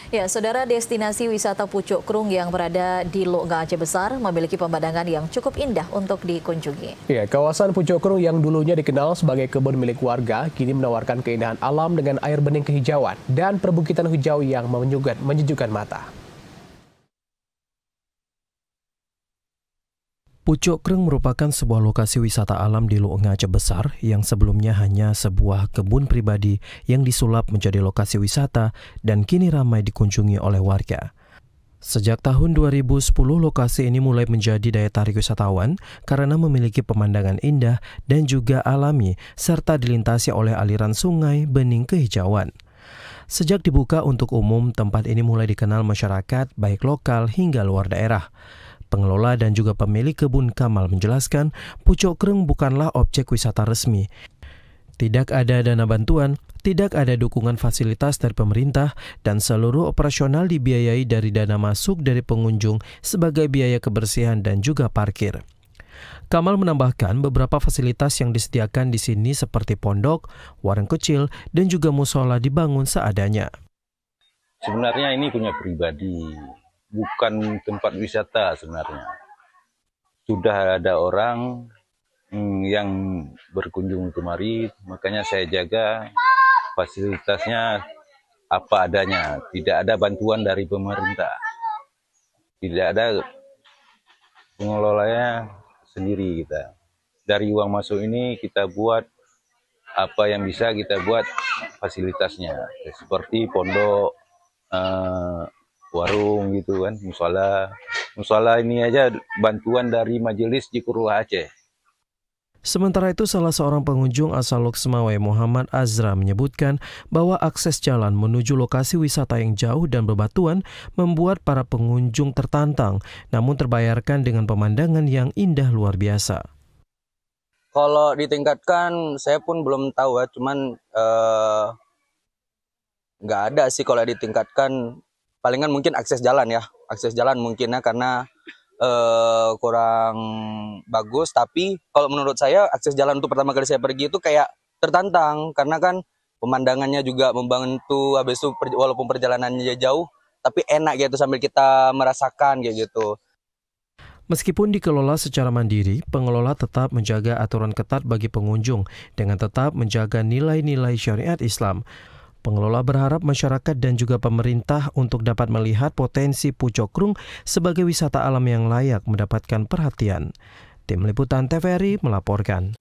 Ya, saudara, destinasi wisata Pucuk Krung yang berada di Lok Aceh Besar memiliki pemandangan yang cukup indah untuk dikunjungi. Ya, kawasan Pucuk Krung yang dulunya dikenal sebagai kebun milik warga kini menawarkan keindahan alam dengan air bening kehijauan dan perbukitan hijau yang menyejukkan mata. Pucuk Krung merupakan sebuah lokasi wisata alam di Lok Aceh Besar yang sebelumnya hanya sebuah kebun pribadi yang disulap menjadi lokasi wisata dan kini ramai dikunjungi oleh warga. Sejak tahun 2010, lokasi ini mulai menjadi daya tarik wisatawan karena memiliki pemandangan indah dan juga alami serta dilintasi oleh aliran sungai bening kehijauan. Sejak dibuka untuk umum, tempat ini mulai dikenal masyarakat baik lokal hingga luar daerah. Pengelola dan juga pemilik kebun Kamal menjelaskan, Pucuk Krung bukanlah objek wisata resmi. Tidak ada dana bantuan, tidak ada dukungan fasilitas dari pemerintah, dan seluruh operasional dibiayai dari dana masuk dari pengunjung sebagai biaya kebersihan dan juga parkir. Kamal menambahkan beberapa fasilitas yang disediakan di sini seperti pondok, warung kecil, dan juga musola dibangun seadanya. Sebenarnya ini punya pribadi, bukan tempat wisata sebenarnya. Sudah ada orang yang berkunjung kemari, makanya saya jaga fasilitasnya apa adanya. Tidak ada bantuan dari pemerintah. Tidak ada, pengelolanya sendiri kita. Dari uang masuk ini kita buat apa yang bisa kita buat fasilitasnya. Seperti pondok, warung gitu kan, musola ini aja bantuan dari Majelis Zikrullah Aceh. Sementara itu, salah seorang pengunjung asal Lok Semawai, Muhammad Azra, menyebutkan bahwa akses jalan menuju lokasi wisata yang jauh dan bebatuan membuat para pengunjung tertantang, namun terbayarkan dengan pemandangan yang indah luar biasa. Kalau ditingkatkan, saya pun belum tahu ya, cuman nggak ada sih kalau ditingkatkan. Palingan mungkin akses jalan ya, akses jalan mungkin ya karena kurang bagus. Tapi kalau menurut saya akses jalan untuk pertama kali saya pergi itu kayak tertantang karena kan pemandangannya juga membantu. Habis itu walaupun perjalanannya jauh, tapi enak gitu sambil kita merasakan kayak gitu. Meskipun dikelola secara mandiri, pengelola tetap menjaga aturan ketat bagi pengunjung dengan tetap menjaga nilai-nilai syariat Islam. Pengelola berharap masyarakat dan juga pemerintah untuk dapat melihat potensi Pucuk Krung sebagai wisata alam yang layak mendapatkan perhatian. Tim Liputan TVRI melaporkan.